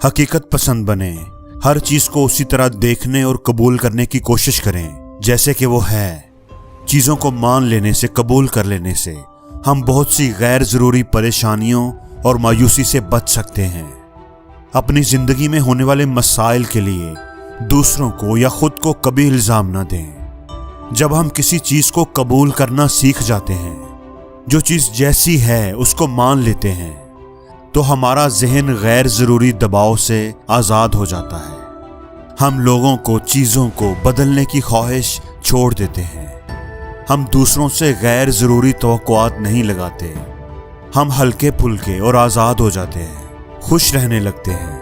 हकीकत पसंद बने, हर चीज को उसी तरह देखने और कबूल करने की कोशिश करें जैसे कि वो है। चीजों को मान लेने से, कबूल कर लेने से हम बहुत सी गैर जरूरी परेशानियों और मायूसी से बच सकते हैं। अपनी जिंदगी में होने वाले मसाइल के लिए दूसरों को या खुद को कभी इल्जाम ना दें। जब हम किसी चीज को कबूल करना सीख जाते हैं, जो चीज जैसी है उसको मान लेते हैं, तो हमारा जहन गैर जरूरी दबाव से आजाद हो जाता है। हम लोगों को, चीजों को बदलने की ख्वाहिश छोड़ देते हैं। हम दूसरों से गैर जरूरी तवक्कुआत नहीं लगाते। हम हल्के फुल्के और आजाद हो जाते हैं, खुश रहने लगते हैं।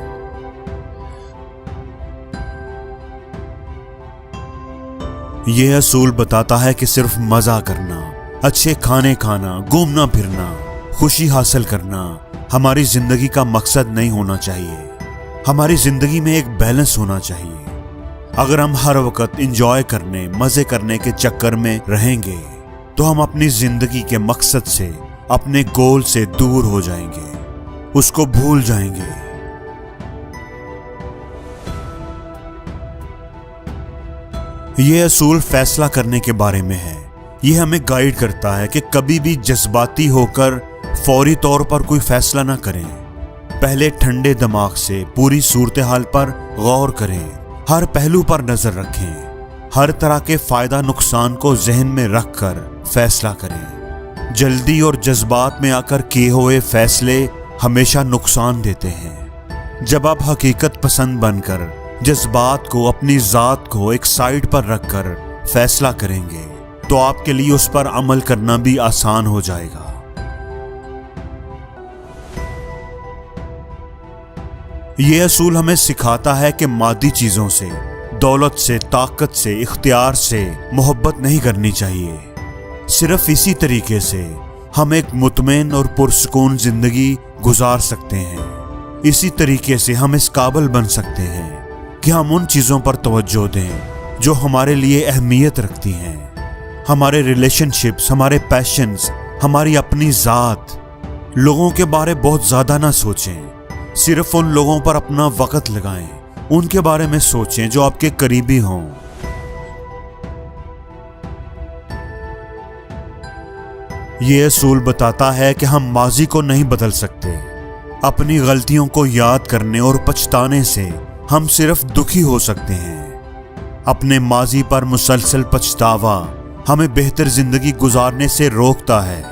यह असूल बताता है कि सिर्फ मजा करना, अच्छे खाने खाना, घूमना फिरना, खुशी हासिल करना हमारी जिंदगी का मकसद नहीं होना चाहिए। हमारी जिंदगी में एक बैलेंस होना चाहिए। अगर हम हर वक्त एंजॉय करने, मजे करने के चक्कर में रहेंगे तो हम अपनी जिंदगी के मकसद से, अपने गोल से दूर हो जाएंगे, उसको भूल जाएंगे। यह असूल फैसला करने के बारे में है। यह हमें गाइड करता है कि कभी भी जज्बाती होकर फौरी तौर पर कोई फैसला ना करें। पहले ठंडे दिमाग से पूरी सूरत हाल पर गौर करें, हर पहलू पर नजर रखें, हर तरह के फायदा नुकसान को जहन में रखकर फैसला करें। जल्दी और जज्बात में आकर किए हुए फैसले हमेशा नुकसान देते हैं। जब आप हकीकत पसंद बनकर जज्बात को, अपनी जात को एक साइड पर रखकर फैसला करेंगे तो आपके लिए उस पर अमल करना भी आसान हो जाएगा। यह असूल हमें सिखाता है कि मादी चीजों से, दौलत से, ताकत से, इख्तियार से मोहब्बत नहीं करनी चाहिए। सिर्फ इसी तरीके से हम एक मुतमईन और पुरसुकून जिंदगी गुजार सकते हैं। इसी तरीके से हम इस काबिल बन सकते हैं कि हम उन चीजों पर तवज्जो दें जो हमारे लिए अहमियत रखती हैं। हमारे रिलेशनशिप्स, हमारे पैशंस, हमारी अपनी जात। लोगों के बारे बहुत ज्यादा ना सोचें, सिर्फ उन लोगों पर अपना वक्त लगाएं, उनके बारे में सोचें जो आपके करीबी हों। यह असूल बताता है कि हम माजी को नहीं बदल सकते। अपनी गलतियों को याद करने और पछताने से हम सिर्फ दुखी हो सकते हैं। अपने माजी पर मुसलसल पछतावा हमें बेहतर जिंदगी गुजारने से रोकता है।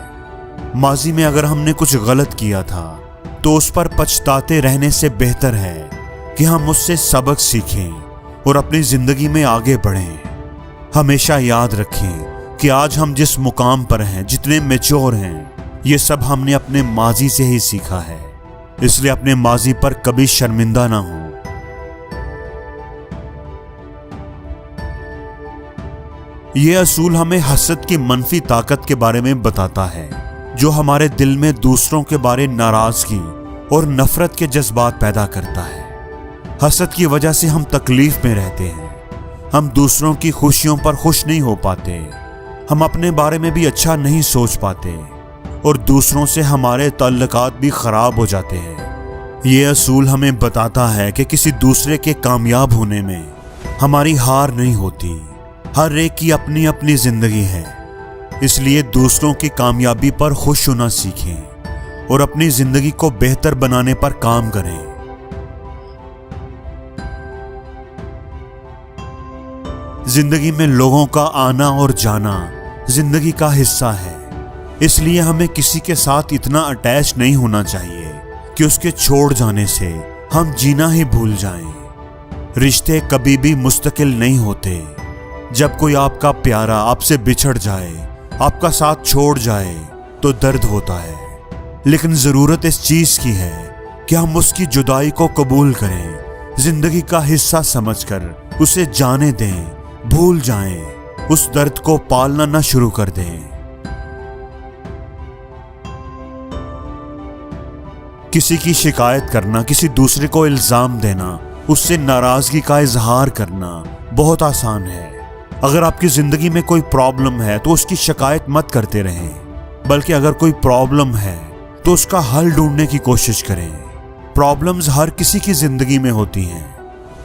माजी में अगर हमने कुछ गलत किया था तो उस पर पछताते रहने से बेहतर है कि हम उससे सबक सीखें और अपनी जिंदगी में आगे बढ़ें। हमेशा याद रखें कि आज हम जिस मुकाम पर हैं, जितने मैच्योर हैं, ये सब हमने अपने माजी से ही सीखा है। इसलिए अपने माजी पर कभी शर्मिंदा ना हो। यह असूल हमें हसद की मनफी ताकत के बारे में बताता है, जो हमारे दिल में दूसरों के बारे नाराजगी और नफरत के जज्बात पैदा करता है। हसद की वजह से हम तकलीफ में रहते हैं। हम दूसरों की खुशियों पर खुश नहीं हो पाते। हम अपने बारे में भी अच्छा नहीं सोच पाते और दूसरों से हमारे ताल्लुकात भी खराब हो जाते हैं। यह असूल हमें बताता है कि किसी दूसरे के कामयाब होने में हमारी हार नहीं होती। हर एक की अपनी अपनी जिंदगी है। इसलिए दूसरों की कामयाबी पर खुश होना सीखें और अपनी जिंदगी को बेहतर बनाने पर काम करें। जिंदगी में लोगों का आना और जाना जिंदगी का हिस्सा है। इसलिए हमें किसी के साथ इतना अटैच नहीं होना चाहिए कि उसके छोड़ जाने से हम जीना ही भूल जाएं। रिश्ते कभी भी मुस्तकिल नहीं होते। जब कोई आपका प्यारा आपसे बिछड़ जाए, आपका साथ छोड़ जाए, तो दर्द होता है। लेकिन जरूरत इस चीज की है कि हम उसकी जुदाई को कबूल करें, जिंदगी का हिस्सा समझकर उसे जाने दें, भूल जाएं, उस दर्द को पालना न शुरू कर दें। किसी की शिकायत करना, किसी दूसरे को इल्जाम देना, उससे नाराजगी का इजहार करना बहुत आसान है। अगर आपकी जिंदगी में कोई प्रॉब्लम है तो उसकी शिकायत मत करते रहें, बल्कि अगर कोई प्रॉब्लम है तो उसका हल ढूंढने की कोशिश करें। प्रॉब्लम्स हर किसी की जिंदगी में होती हैं,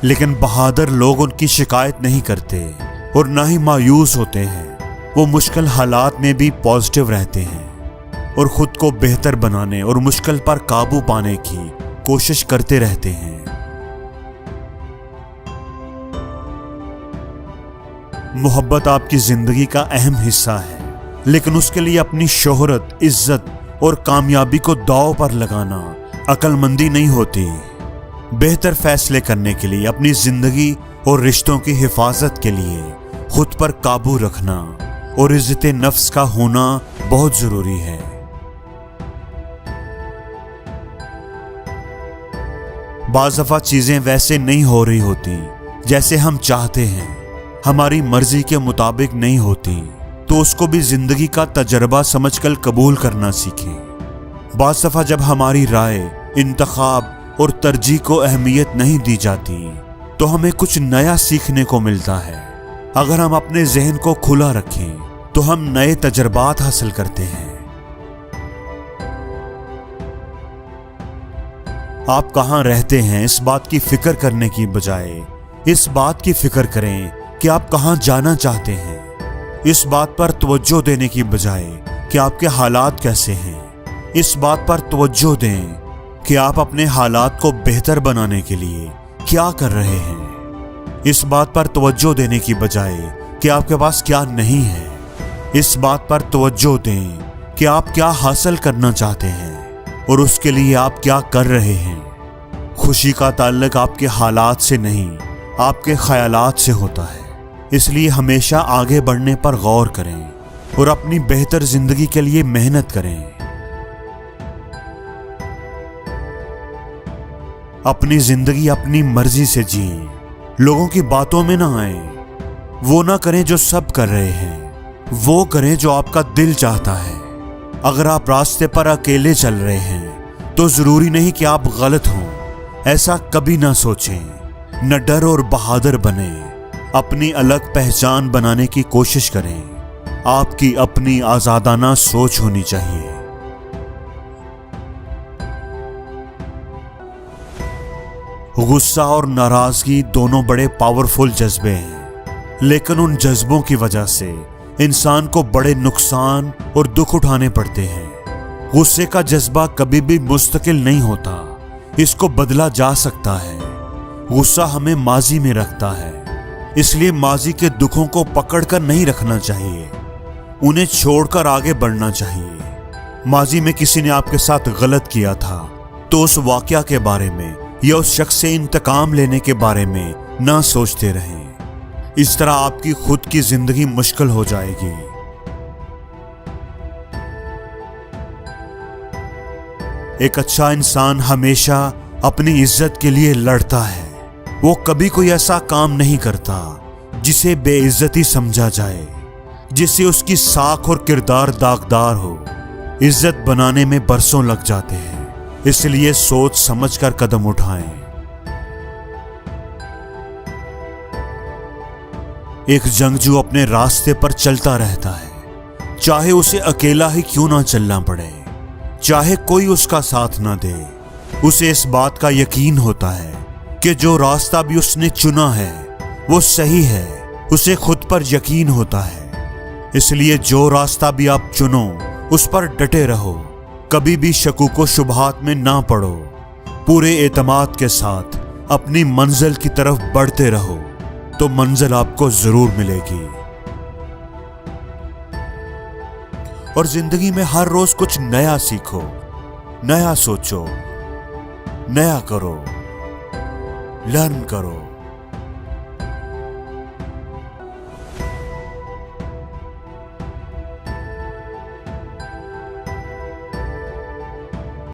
लेकिन बहादुर लोग उनकी शिकायत नहीं करते और ना ही मायूस होते हैं। वो मुश्किल हालात में भी पॉजिटिव रहते हैं और खुद को बेहतर बनाने और मुश्किल पर काबू पाने की कोशिश करते रहते हैं। मोहब्बत आपकी जिंदगी का अहम हिस्सा है, लेकिन उसके लिए अपनी शोहरत, इज्जत और कामयाबी को दांव पर लगाना अक्लमंदी नहीं होती। बेहतर फैसले करने के लिए, अपनी जिंदगी और रिश्तों की हिफाजत के लिए खुद पर काबू रखना और इज्जत नफ्स का होना बहुत जरूरी है। बाज़ दफा चीजें वैसे नहीं हो रही होती जैसे हम चाहते हैं, हमारी मर्जी के मुताबिक नहीं होती, तो उसको भी जिंदगी का तजर्बा समझकर कबूल करना सीखें। बाज़ दफा जब हमारी राय, इंतखाब और तरजीह को अहमियत नहीं दी जाती, तो हमें कुछ नया सीखने को मिलता है। अगर हम अपने जहन को खुला रखें तो हम नए तजर्बात हासिल करते हैं। आप कहां रहते हैं इस बात की फिक्र करने की बजाय इस बात की फिक्र करें कि आप कहां जाना चाहते हैं। इस बात पर तवज्जो देने की बजाय कि आपके हालात कैसे हैं, इस बात पर तवज्जो दें कि आप अपने हालात को बेहतर बनाने के लिए क्या कर रहे हैं। इस बात पर तवज्जो देने की बजाय कि आपके पास क्या नहीं है, इस बात पर तवज्जो दें कि आप क्या हासिल करना चाहते हैं और उसके लिए आप क्या कर रहे हैं। खुशी का ताल्लुक आपके हालात से नहीं, आपके ख्यालात से होता है। इसलिए हमेशा आगे बढ़ने पर गौर करें और अपनी बेहतर जिंदगी के लिए मेहनत करें। अपनी जिंदगी अपनी मर्जी से जिएं, लोगों की बातों में ना आए। वो ना करें जो सब कर रहे हैं, वो करें जो आपका दिल चाहता है। अगर आप रास्ते पर अकेले चल रहे हैं तो जरूरी नहीं कि आप गलत हों, ऐसा कभी ना सोचें। न डर और बहादुर बने, अपनी अलग पहचान बनाने की कोशिश करें। आपकी अपनी आजादाना सोच होनी चाहिए। गुस्सा और नाराजगी दोनों बड़े पावरफुल जज्बे हैं, लेकिन उन जज्बों की वजह से इंसान को बड़े नुकसान और दुख उठाने पड़ते हैं। गुस्से का जज्बा कभी भी मुस्तकिल नहीं होता, इसको बदला जा सकता है। गुस्सा हमें माजी में रखता है, इसलिए माजी के दुखों को पकड़कर नहीं रखना चाहिए, उन्हें छोड़कर आगे बढ़ना चाहिए। माजी में किसी ने आपके साथ गलत किया था तो उस वाकया के बारे में या उस शख्स से इंतकाम लेने के बारे में ना सोचते रहें। इस तरह आपकी खुद की जिंदगी मुश्किल हो जाएगी। एक अच्छा इंसान हमेशा अपनी इज्जत के लिए लड़ता है। वो कभी कोई ऐसा काम नहीं करता जिसे बेइज्जती समझा जाए, जिससे उसकी साख और किरदार दागदार हो। इज्जत बनाने में बरसों लग जाते हैं, इसलिए सोच समझकर कदम उठाएं। एक जंगजू अपने रास्ते पर चलता रहता है, चाहे उसे अकेला ही क्यों ना चलना पड़े, चाहे कोई उसका साथ ना दे। उसे इस बात का यकीन होता है कि जो रास्ता भी उसने चुना है वो सही है। उसे खुद पर यकीन होता है, इसलिए जो रास्ता भी आप चुनो उस पर डटे रहो। कभी भी शकूक व शुबहात में ना पड़ो। पूरे एतमाद के साथ अपनी मंजिल की तरफ बढ़ते रहो तो मंजिल आपको जरूर मिलेगी। और जिंदगी में हर रोज कुछ नया सीखो, नया सोचो, नया करो, लर्न करो।